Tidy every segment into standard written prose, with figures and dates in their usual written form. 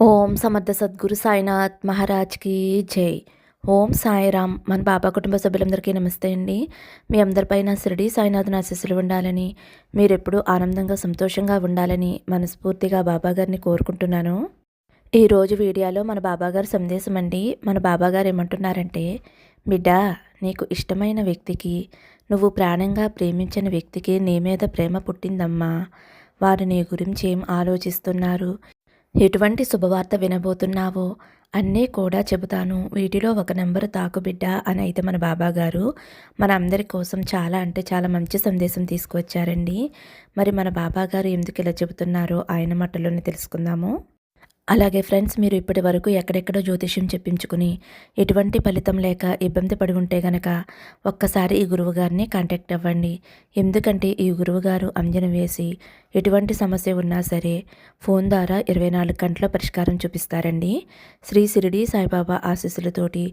ఓం సమర్థ సద్గురు సాయినాథ్ మహారాజ్కి జై. ఓం సాయిరామ్. మన బాబా కుటుంబ సభ్యులందరికీ నమస్తే అండి. మీ అందరిపైన షిరిడి సాయినాథుని ఆశీస్సులు ఉండాలని, మీరెప్పుడూ ఆనందంగా సంతోషంగా ఉండాలని మనస్ఫూర్తిగా బాబాగారిని కోరుకుంటున్నాను. ఈరోజు వీడియోలో మన బాబాగారి సందేశం అండి. మన బాబాగారు ఏమంటున్నారంటే, బిడ్డ, నీకు ఇష్టమైన వ్యక్తికి, నువ్వు ప్రాణంగా ప్రేమించిన వ్యక్తికి నీ మీద ప్రేమ పుట్టిందమ్మా. వారు నీ గురించి ఏం ఆలోచిస్తున్నారు, ఎటువంటి శుభవార్త వినబోతున్నావో అన్నీ కూడా చెబుతాను. వీటిలో ఒక నెంబరు తాకు బిడ్డ అని అయితే మన బాబాగారు మన అందరి కోసం చాలా అంటే చాలా మంచి సందేశం తీసుకువచ్చారండి. మరి మన బాబాగారు ఎందుకు ఇలా చెబుతున్నారో ఆయన మాటల్లోనే తెలుసుకుందాము. అలాగే ఫ్రెండ్స్, మీరు ఇప్పటి వరకు ఎక్కడెక్కడో జ్యోతిష్యం చెప్పించుకుని ఎటువంటి ఫలితం లేక ఇబ్బంది పడి ఉంటే గనక ఒక్కసారి ఈ గురువుగారిని కాంటాక్ట్ అవ్వండి. ఎందుకంటే ఈ గురువుగారు అంజన వేసి ఎటువంటి సమస్య ఉన్నా సరే ఫోన్ ద్వారా 24 గంటల పరిష్కారం చూపిస్తారండి. శ్రీ షిరిడి సాయిబాబా ఆశీస్సులతోటి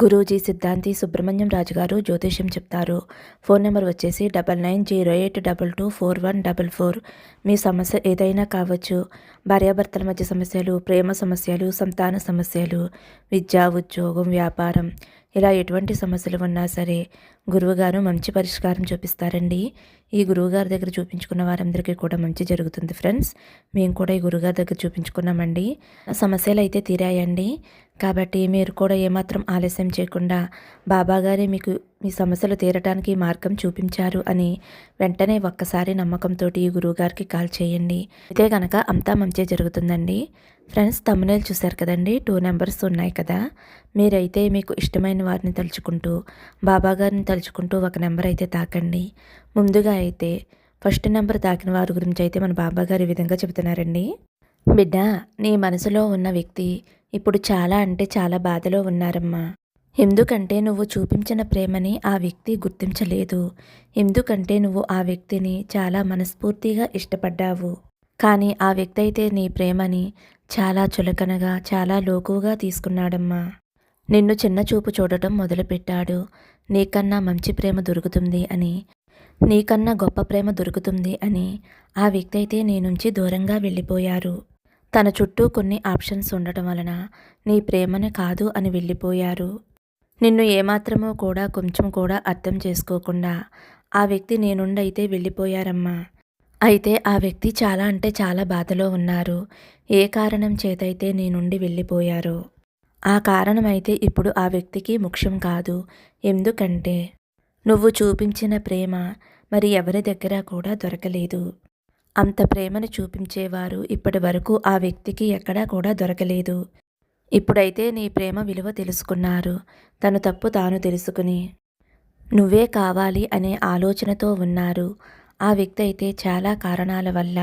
గురూజీ సిద్ధాంతి సుబ్రహ్మణ్యం రాజు గారు జ్యోతిష్యం చెప్తారు. ఫోన్ నెంబర్ వచ్చేసి 9908224144. మీ సమస్య ఏదైనా కావచ్చు. భార్యాభర్తల మధ్య సమస్యలు, ప్రేమ సమస్యలు, సంతాన సమస్యలు, విద్య, ఉద్యోగం, వ్యాపారం, ఇలా ఎటువంటి సమస్యలు ఉన్నా సరే గురువుగారు మంచి పరిష్కారం చూపిస్తారండి. ఈ గురువుగారి దగ్గర చూపించుకున్న వారందరికీ కూడా మంచి జరుగుతుంది ఫ్రెండ్స్. మేము కూడా ఈ గురువుగారి దగ్గర చూపించుకున్నామండి. సమస్యలు అయితే తీరాయండి. కాబట్టి మీరు కూడా ఏమాత్రం ఆలస్యం చేయకుండా బాబాగారే మీకు మీ సమస్యలు తీరటానికి మార్గం చూపించారు అని వెంటనే ఒక్కసారి నమ్మకంతో ఈ గురువుగారికి కాల్ చేయండి. అయితే కనుక అంతా మంచి జరుగుతుందండి. ఫ్రెండ్స్, థంబ్నెయిల్ చూశారు కదండి, 2 నెంబర్స్ ఉన్నాయి కదా. మీరైతే మీకు ఇష్టమైన వారిని తలుచుకుంటూ బాబాగారిని తలుచుకుంటూ ఒక నెంబర్ అయితే తాకండి. ముందుగా అయితే ఫస్ట్ నెంబర్ తాకిన వారి గురించి అయితే మన బాబాగారు ఈ విధంగా చెబుతున్నారండి. బిడ్డ, నీ మనసులో ఉన్న వ్యక్తి ఇప్పుడు చాలా అంటే చాలా బాధలో ఉన్నారమ్మా. ఎందుకంటే నువ్వు చూపించిన ప్రేమని ఆ వ్యక్తి గుర్తించలేదు. ఎందుకంటే నువ్వు ఆ వ్యక్తిని చాలా మనస్ఫూర్తిగా ఇష్టపడ్డావు. కానీ ఆ వ్యక్తి అయితే నీ ప్రేమని చాలా చులకనగా, చాలా లోకువగా తీసుకున్నాడమ్మా. నిన్ను చిన్న చూపు చూడటం మొదలుపెట్టాడు. నీకన్నా మంచి ప్రేమ దొరుకుతుంది అని, నీకన్నా గొప్ప ప్రేమ దొరుకుతుంది అని ఆ వ్యక్తి అయితే నీ నుంచి దూరంగా వెళ్ళిపోయారు. తన చుట్టూ కొన్ని ఆప్షన్స్ ఉండటం వలన నీ ప్రేమని కాదు అని వెళ్ళిపోయారు. నిన్ను ఏమాత్రమో కూడా కొంచెం కూడా అర్థం చేసుకోకుండా ఆ వ్యక్తి నీ నుండి అయితే వెళ్ళిపోయారమ్మా. అయితే ఆ వ్యక్తి చాలా అంటే చాలా బాధలో ఉన్నారు. ఏ కారణం చేతైతే నీ నుండి వెళ్ళిపోయారో ఆ కారణం అయితే ఇప్పుడు ఆ వ్యక్తికి ముఖ్యం కాదు. ఎందుకంటే నువ్వు చూపించిన ప్రేమ మరి ఎవరి దగ్గర కూడా దొరకలేదు. అంత ప్రేమను చూపించేవారు ఇప్పటి వరకు ఆ వ్యక్తికి ఎక్కడా కూడా దొరకలేదు. ఇప్పుడైతే నీ ప్రేమ విలువ తెలుసుకున్నారు. తను తప్పు తాను తెలుసుకుని నువ్వే కావాలి అనే ఆలోచనతో ఉన్నారు. ఆ వ్యక్తి అయితే చాలా కారణాల వల్ల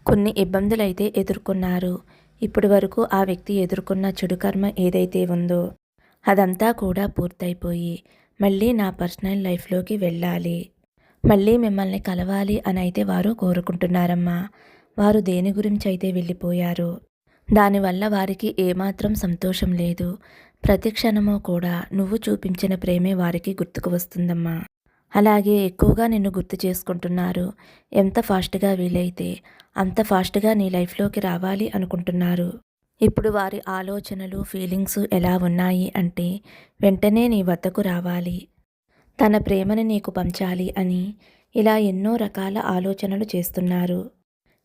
కొన్ని ఇబ్బందులైతే ఎదుర్కొన్నారు. ఇప్పటి వరకు ఆ వ్యక్తి ఎదుర్కొన్న చెడు కర్మ ఏదైతే ఉందో అదంతా కూడా పూర్తయిపోయి మళ్ళీ నా పర్సనల్ లైఫ్లోకి వెళ్ళాలి, మళ్ళీ మిమ్మల్ని కలవాలి అని అయితే వారు కోరుకుంటున్నారమ్మా. వారు దేని గురించి అయితే వెళ్ళిపోయారు, దానివల్ల వారికి ఏమాత్రం సంతోషం లేదు. ప్రతి క్షణమో కూడా నువ్వు చూపించిన ప్రేమే వారికి గుర్తుకు వస్తుందమ్మా. అలాగే ఎక్కువగా నిన్ను గుర్తు చేసుకుంటున్నారు. ఎంత ఫాస్ట్గా వీలైతే అంత ఫాస్ట్గా నీ లైఫ్లోకి రావాలి అనుకుంటున్నారు. ఇప్పుడు వారి ఆలోచనలు, ఫీలింగ్స్ ఎలా ఉన్నాయి అంటే వెంటనే నీ వద్దకు రావాలి, తన ప్రేమను నీకు పంచాలి అని ఇలా ఎన్నో రకాల ఆలోచనలు చేస్తున్నారు.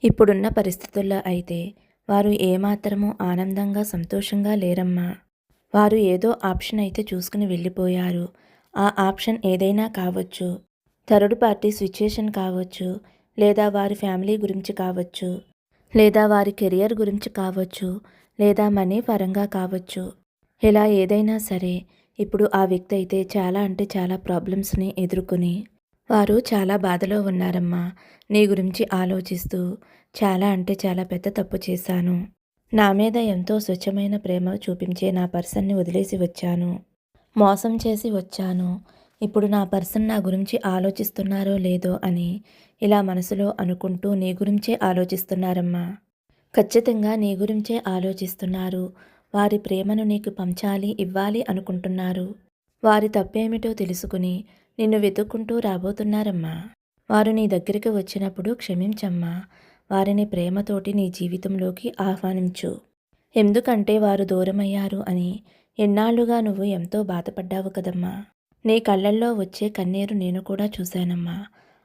ఇప్పుడున్న పరిస్థితుల్లో అయితే వారు ఏమాత్రమూ ఆనందంగా సంతోషంగా లేరమ్మా. వారు ఏదో ఆప్షన్ అయితే చూసుకుని వెళ్ళిపోయారు. ఆ ఆప్షన్ ఏదైనా కావచ్చు. థర్డ్ పార్టీ సిచ్యుయేషన్ కావచ్చు, లేదా వారి ఫ్యామిలీ గురించి కావచ్చు, లేదా వారి కెరియర్ గురించి కావచ్చు, లేదా మనీ పరంగా కావచ్చు. ఇలా ఏదైనా సరే ఇప్పుడు ఆ వ్యక్తి అయితే చాలా అంటే చాలా ప్రాబ్లమ్స్ని ఎదుర్కొని వారు చాలా బాధలో ఉన్నారమ్మా. నీ గురించి ఆలోచిస్తూ చాలా అంటే చాలా పెద్ద తప్పు చేశాను, నా మీద ఎంతో స్వచ్ఛమైన ప్రేమ చూపించే నా పర్సన్ని వదిలేసి వచ్చాను, మోసం చేసి వచ్చాను. ఇప్పుడు నా పర్సన్ నా గురించి ఆలోచిస్తున్నారో లేదో అని ఇలా మనసులో అనుకుంటూ నీ గురించే ఆలోచిస్తున్నారమ్మా. ఖచ్చితంగా నీ గురించే ఆలోచిస్తున్నారు. వారి ప్రేమను నీకు పంచాలి, ఇవ్వాలి అనుకుంటున్నారు. వారి తప్పేమిటో తెలుసుకుని నిన్ను వెతుక్కుంటూ రాబోతున్నారమ్మా. వారు నీ దగ్గరికి వచ్చినప్పుడు క్షమించమ్మా. వారిని ప్రేమతోటి నీ జీవితంలోకి ఆహ్వానించు. ఎందుకంటే వారు దూరమయ్యారు అని ఎన్నాళ్లుగా నువ్వు ఎంతో బాధపడ్డావు కదమ్మా. నీ కళ్ళల్లో వచ్చే కన్నీరు నేను కూడా చూశానమ్మా.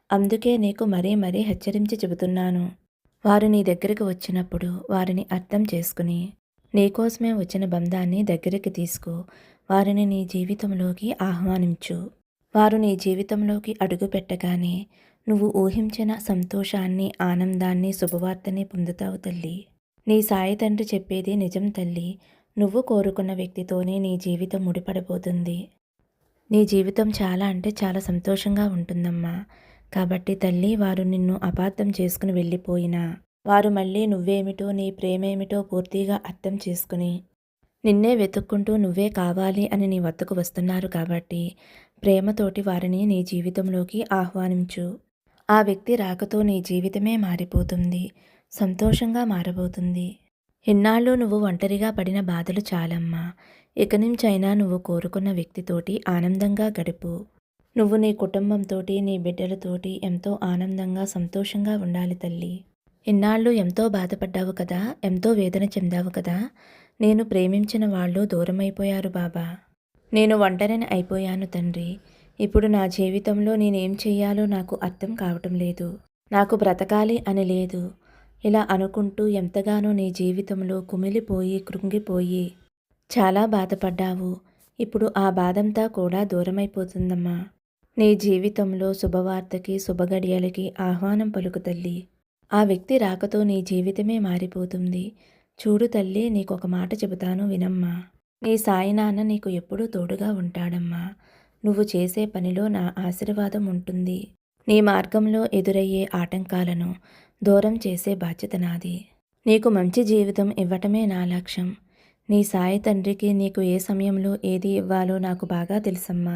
అందుకే నీకు మరీ మరీ హెచ్చరించి చెబుతున్నాను. వారు నీ దగ్గరికి వచ్చినప్పుడు వారిని అర్థం చేసుకుని, నీకోసమే వచ్చిన బంధాన్ని దగ్గరికి తీసుకో. వారిని నీ జీవితంలోకి ఆహ్వానించు. వారు నీ జీవితంలోకి అడుగు పెట్టగానే నువ్వు ఊహించిన సంతోషాన్ని, ఆనందాన్ని, శుభవార్తని పొందుతావు తల్లి. నీ సాయి తండ్రి చెప్పేది నిజం తల్లి. నువ్వు కోరుకున్న వ్యక్తితోనే నీ జీవితం ముడిపడబోతుంది. నీ జీవితం చాలా అంటే చాలా సంతోషంగా ఉంటుందమ్మా. కాబట్టి తల్లి, వారు నిన్ను అపార్థం చేసుకుని వెళ్ళిపోయినా, వారు మళ్ళీ నువ్వేమిటో, నీ ప్రేమేమిటో పూర్తిగా అర్థం చేసుకుని, నిన్నే వెతుక్కుంటూ నువ్వే కావాలి అని నీ వద్దకు వస్తున్నారు కాబట్టి, ప్రేమతోటి వారిని నీ జీవితంలోకి ఆహ్వానించు. ఆ వ్యక్తి రాకతో నీ జీవితమే మారిపోతుంది. సంతోషంగా మారబోతుంది. ఇన్నాళ్ళు నువ్వు ఒంటరిగా పడిన బాధలు చాలమ్మా. ఇక నుంచైనా నువ్వు కోరుకున్న వ్యక్తితోటి ఆనందంగా గడుపు. నువ్వు నీ కుటుంబంతోటి, నీ బిడ్డలతోటి ఎంతో ఆనందంగా, సంతోషంగా ఉండాలి తల్లి. ఇన్నాళ్ళు ఎంతో బాధపడ్డావు కదా, ఎంతో వేదన చెందావు కదా. నేను ప్రేమించిన వాళ్ళు దూరమైపోయారు బాబా. నేను ఒంటరిని అయిపోయాను తండ్రి. ఇప్పుడు నా జీవితంలో నేనేం చెయ్యాలో నాకు అర్థం కావటం లేదు. నాకు బ్రతకాలి అని లేదు. ఇలా అనుకుంటూ ఎంతగానో నీ జీవితంలో కుమిలిపోయి, కృంగిపోయి చాలా బాధపడ్డావు. ఇప్పుడు ఆ బాధంతా కూడా దూరమైపోతుందమ్మా. నీ జీవితంలో శుభవార్తకి, శుభగడియలకి ఆహ్వానం పలుకు తల్లి. ఆ వ్యక్తి రాకతో నీ జీవితమే మారిపోతుంది. చూడు తల్లి, నీకొక మాట చెబుతాను వినమ్మా. నీ సాయినాన్న నీకు ఎప్పుడూ తోడుగా ఉంటాడమ్మా. నువ్వు చేసే పనిలో నా ఆశీర్వాదం ఉంటుంది. నీ మార్గంలో ఎదురయ్యే ఆటంకాలను దూరం చేసే బాధ్యత నాది. నీకు మంచి జీవితం ఇవ్వటమే నా లక్ష్యం. నీ సాయి తండ్రికి నీకు ఏ సమయంలో ఏది ఇవ్వాలో నాకు బాగా తెలుసమ్మా.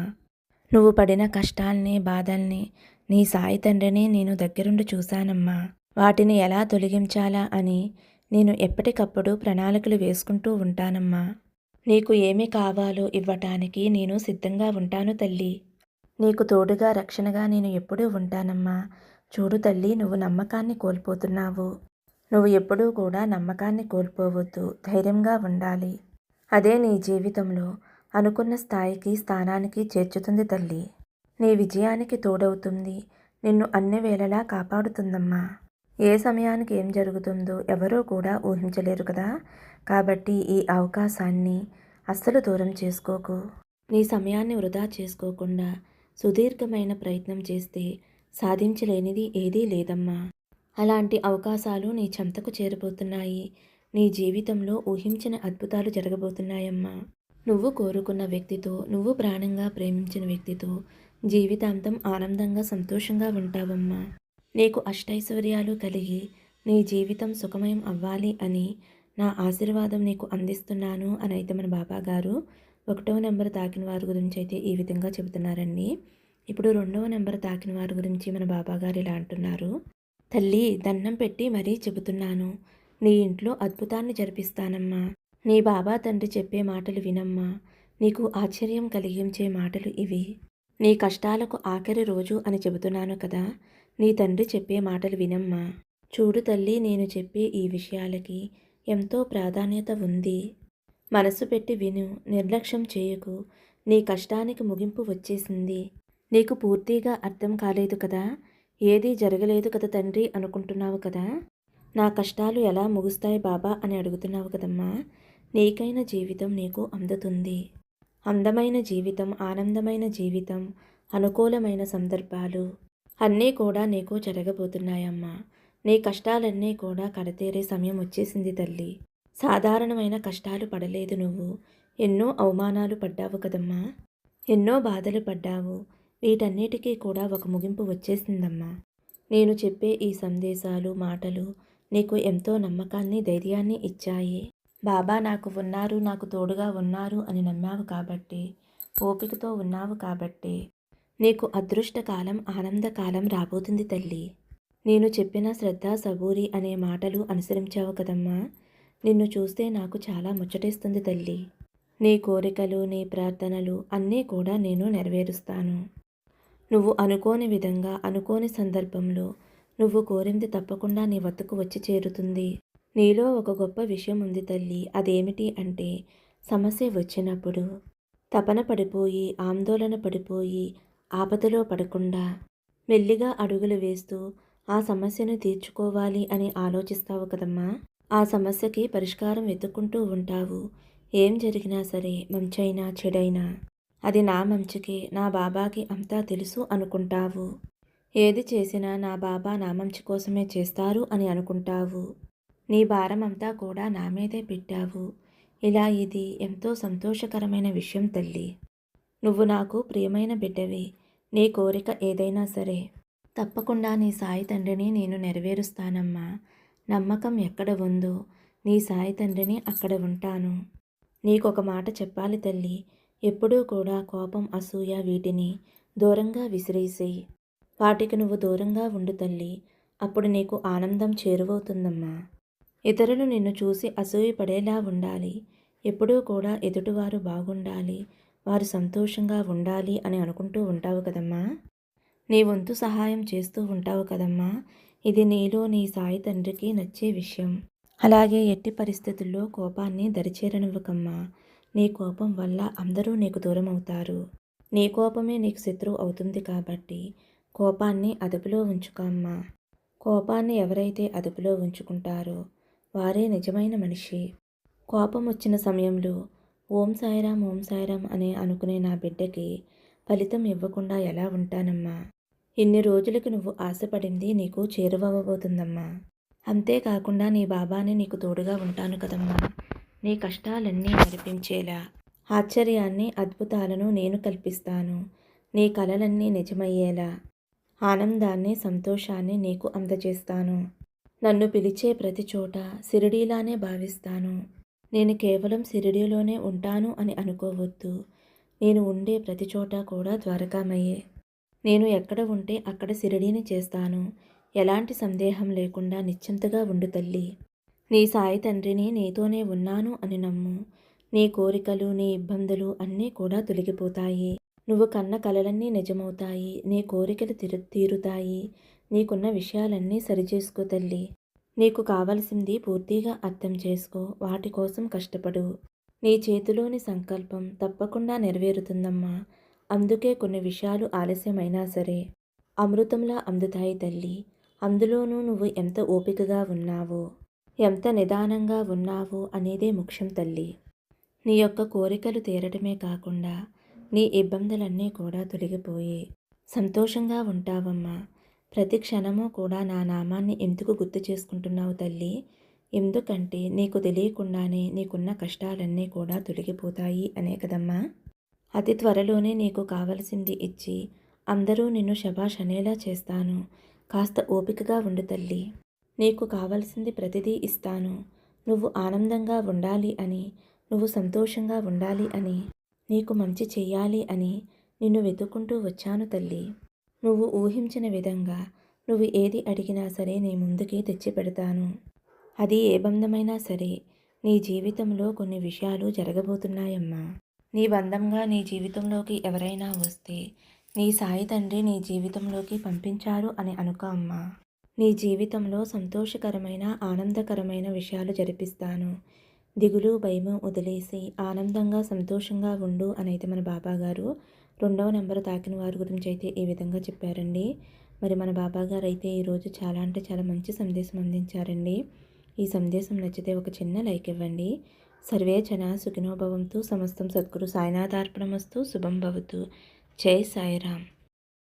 నువ్వు పడిన కష్టాల్ని, బాధల్ని నీ సాయి తండ్రిని నేను దగ్గరుండి చూశానమ్మా. వాటిని ఎలా తొలగించాలా అని నేను ఎప్పటికప్పుడు ప్రణాళికలు వేసుకుంటూ ఉంటానమ్మా. నీకు ఏమి కావాలో ఇవ్వటానికి నేను సిద్ధంగా ఉంటాను తల్లి. నీకు తోడుగా, రక్షణగా నేను ఎప్పుడూ ఉంటానమ్మా. చూడు తల్లి, నువ్వు నమ్మకాన్ని కోల్పోతున్నావు. నువ్వు ఎప్పుడూ కూడా నమ్మకాన్ని కోల్పోవద్దు. ధైర్యంగా ఉండాలి. అదే నీ జీవితంలో అనుకున్న స్థాయికి, స్థానానికి చేర్చుతుంది తల్లి. నీ విజయానికి తోడవుతుంది. నిన్ను అన్ని వేళలా కాపాడుతుందమ్మా. ఏ సమయానికి ఏం జరుగుతుందో ఎవరూ కూడా ఊహించలేరు కదా. కాబట్టి ఈ అవకాశాన్ని అస్సలు దూరం చేసుకోకు. నీ సమయాన్ని వృధా చేసుకోకుండా సుదీర్ఘమైన ప్రయత్నం చేస్తే సాధించలేనిది ఏదీ లేదమ్మా. అలాంటి అవకాశాలు నీ చెంతకు చేరబోతున్నాయి. నీ జీవితంలో ఊహించిన అద్భుతాలు జరగబోతున్నాయమ్మా. నువ్వు కోరుకున్న వ్యక్తితో, నువ్వు ప్రాణంగా ప్రేమించిన వ్యక్తితో జీవితాంతం ఆనందంగా, సంతోషంగా ఉంటావమ్మా. నీకు అష్టైశ్వర్యాలు కలిగి నీ జీవితం సుఖమయం అవ్వాలి అని నా ఆశీర్వాదం నీకు అందిస్తున్నాను అని అయితే మన బాబాగారు 1వ నెంబర్ తాకిన వారి గురించి అయితే ఈ విధంగా చెబుతున్నారండి. ఇప్పుడు 2వ నెంబర్ తాకిన వారి గురించి మన బాబాగారు ఇలా అంటున్నారు. తల్లి, దండం పెట్టి మరీ చెబుతున్నాను. నీ ఇంట్లో అద్భుతాన్ని జరిపిస్తానమ్మా. నీ బాబా తండ్రి చెప్పే మాటలు వినమ్మా. నీకు ఆశ్చర్యం కలిగించే మాటలు ఇవి. నీ కష్టాలకు ఆఖరి రోజు అని చెబుతున్నాను కదా. నీ తండ్రి చెప్పే మాటలు వినమ్మా. చూడు తల్లి, నేను చెప్పే ఈ విషయాలకి ఎంతో ప్రాధాన్యత ఉంది. మనసు పెట్టి విను, నిర్లక్ష్యం చేయకు. నీ కష్టానికి ముగింపు వచ్చేసింది. నీకు పూర్తిగా అర్థం కాలేదు కదా. ఏదీ జరగలేదు కదా తండ్రి అనుకుంటున్నావు కదా. నా కష్టాలు ఎలా ముగుస్తాయి బాబా అని అడుగుతున్నావు కదమ్మా. నీకైన జీవితం నీకు అందుతుంది. అందమైన జీవితం, ఆనందమైన జీవితం, అనుకూలమైన సందర్భాలు అన్నీ కూడా నీకు జరగబోతున్నాయమ్మా. నీ కష్టాలన్నీ కూడా కడతేరే సమయం వచ్చేసింది తల్లి. సాధారణమైన కష్టాలు పడలేదు నువ్వు. ఎన్నో అవమానాలు పడ్డావు కదమ్మా. ఎన్నో బాధలు పడ్డావు. వీటన్నిటికీ కూడా ఒక ముగింపు వచ్చేసిందమ్మా. నేను చెప్పే ఈ సందేశాలు, మాటలు నీకు ఎంతో నమ్మకాన్ని, ధైర్యాన్ని ఇచ్చాయి. బాబా నాకు ఉన్నారు, నాకు తోడుగా ఉన్నారు అని నమ్మావు కాబట్టి, ఓపికతో ఉన్నావు కాబట్టి నీకు అదృష్టకాలం, ఆనందకాలం రాబోతుంది తల్లి. నేను చెప్పిన శ్రద్ధ, సబూరి అనే మాటలు అనుసరించావు కదమ్మా. నిన్ను చూస్తే నాకు చాలా ముచ్చటేస్తుంది తల్లి. నీ కోరికలు, నీ ప్రార్థనలు అన్నీ కూడా నేను నెరవేరుస్తాను. నువ్వు అనుకోని విధంగా, అనుకోని సందర్భంలో నువ్వు కోరింది తప్పకుండా నీ వద్దకు వచ్చి చేరుతుంది. నీలో ఒక గొప్ప విషయం ఉంది తల్లి. అదేమిటి అంటే సమస్య వచ్చినప్పుడు తపన పడిపోయి, ఆందోళన పడిపోయి, ఆపదలో పడకుండా మెల్లిగా అడుగులు వేస్తూ ఆ సమస్యను తీర్చుకోవాలి అని ఆలోచిస్తావు కదమ్మా! ఆ సమస్యకి పరిష్కారం వెతుక్కుంటూ ఉంటావు. ఏం జరిగినా సరే మంచైనా, చెడైనా అది నా మంచికే, నా బాబాకి అంతా తెలుసు అనుకుంటావు. ఏది చేసినా నా బాబా నా మంచి కోసమే చేస్తారు అని అనుకుంటావు. నీ భారమంతా కూడా నా మీదే పెట్టావు. ఇలా ఇది ఎంతో సంతోషకరమైన విషయం తల్లి. నువ్వు నాకు ప్రియమైన బిడ్డవి. నీ కోరిక ఏదైనా సరే తప్పకుండా నీ సాయి తండ్రిని నేను నెరవేరుస్తానమ్మా. నమ్మకం ఎక్కడ ఉందో నీ సాయి తండ్రిని అక్కడ ఉంటాను. నీకొక మాట చెప్పాలి తల్లి. ఎప్పుడూ కూడా కోపం, అసూయ వీటిని దూరంగా విసిరేసేయి. వాటికి నువ్వు దూరంగా ఉండు తల్లి. అప్పుడు నీకు ఆనందం చేరువవుతుందమ్మా. ఇతరులు నిన్ను చూసి అసూయపడేలా ఉండాలి. ఎప్పుడూ కూడా ఎదుటివారు బాగుండాలి, వారు సంతోషంగా ఉండాలి అని అనుకుంటూ ఉంటావు కదమ్మా. నీ వంతు సహాయం చేస్తూ ఉంటావు కదమ్మా. ఇది నీలో నీ సాయి తండ్రికి నచ్చే విషయం. అలాగే ఎట్టి పరిస్థితుల్లో కోపాన్ని దరిచేరనివ్వకమ్మా. నీ కోపం వల్ల అందరూ నీకు దూరం అవుతారు. నీ కోపమే నీకు శత్రువు అవుతుంది కాబట్టి కోపాన్ని అదుపులో ఉంచుకోమ్మా. కోపాన్ని ఎవరైతే అదుపులో ఉంచుకుంటారో వారే నిజమైన మనిషి. కోపం వచ్చిన సమయంలో ఓం సాయిరాం, ఓం సాయిరాం అని అనుకునే నా బిడ్డకి ఫలితం ఇవ్వకుండా ఎలా ఉంటానమ్మా. ఇన్ని రోజులకి నువ్వు ఆశపడింది నీకు చేరువవ్వబోతుందమ్మా. అంతేకాకుండా నీ బాబాని నీకు తోడుగా ఉంటాను కదమ్మా. నీ కష్టాలన్నీ నడిపించేలా ఆశ్చర్యాన్ని, అద్భుతాలను నేను కల్పిస్తాను. నీ కలలన్నీ నిజమయ్యేలా ఆనందాన్ని, సంతోషాన్ని నీకు అందజేస్తాను. నన్ను పిలిచే ప్రతి చోట షిరిడీలానే భావిస్తాను. నేను కేవలం షిరిడీలోనే ఉంటాను అని అనుకోవద్దు. నేను ఉండే ప్రతి చోట కూడా ద్వారకామయ్యే. నేను ఎక్కడ ఉంటే అక్కడ షిరిడీని చేస్తాను. ఎలాంటి సందేహం లేకుండా నిశ్చింతగా ఉండు తల్లి. నీ సాయి తండ్రిని నీతోనే ఉన్నాను అని నమ్ము. నీ కోరికలు, నీ ఇబ్బందులు అన్నీ కూడా తొలగిపోతాయి. నువ్వు కన్న కలలన్నీ నిజమవుతాయి. నీ కోరికలు తీరుతాయి. నీకున్న విషయాలన్నీ సరిచేసుకో తల్లి. నీకు కావలసింది పూర్తిగా అర్థం చేసుకో. వాటి కోసం కష్టపడు. నీ చేతిలోని సంకల్పం తప్పకుండా నెరవేరుతుందమ్మా. అందుకే కొన్ని విషయాలు ఆలస్యమైనా సరే అమృతంలా అందుతాయి తల్లి. అందులోనూ నువ్వు ఎంత ఓపికగా ఉన్నావో, ఎంత నిదానంగా ఉన్నావో అనేదే ముఖ్యం తల్లి. నీ యొక్క కోరికలు తీరటమే కాకుండా నీ ఇబ్బందులన్నీ కూడా తొలగిపోయి సంతోషంగా ఉంటావమ్మా. ప్రతి క్షణము కూడా నా నామాన్ని ఎందుకు గుర్తు చేసుకుంటున్నావు తల్లి? ఎందుకంటే నీకు తెలియకుండానే నీకున్న కష్టాలన్నీ కూడా తొలగిపోతాయి అనే కదమ్మా. అతి త్వరలోనే నీకు కావలసింది ఇచ్చి అందరూ నిన్ను శభాష్ అనేలా చేస్తాను. కాస్త ఓపికగా ఉండు తల్లి. నీకు కావలసింది ప్రతిదీ ఇస్తాను. నువ్వు ఆనందంగా ఉండాలి అని, నువ్వు సంతోషంగా ఉండాలి అని, నీకు మంచి చెయ్యాలి అని నిన్ను వెతుక్కుంటూ వచ్చాను తల్లి. నువ్వు ఊహించిన విధంగా నువ్వు ఏది అడిగినా సరే నీ ముందుకి తెచ్చి పెడతాను. అది ఏ బంధమైనా సరే నీ జీవితంలో కొన్ని విషయాలు జరగబోతున్నాయమ్మా. నీ బంధంగా నీ జీవితంలోకి ఎవరైనా వస్తే నీ సాయి తండ్రి నీ జీవితంలోకి పంపించారు అని అనుకో అమ్మా. నీ జీవితంలో సంతోషకరమైన, ఆనందకరమైన విషయాలు జరిపిస్తాను. దిగులు, భయము వదిలేసి ఆనందంగా, సంతోషంగా ఉండు అనైతే మన బాబాగారు 2వ నెంబర్ తాకిన వారి గురించి అయితే ఈ విధంగా చెప్పారండి. మరి మన బాబాగారు అయితే ఈరోజు చాలా అంటే చాలా మంచి సందేశం అందించారండి. ఈ సందేశం నచ్చితే ఒక చిన్న లైక్ ఇవ్వండి. సర్వే జనా సుఖినో భవంతు. సమస్తం సద్గురు సాయినాథార్పణమస్తు. శుభం భవతు. జై సాయిరామ్.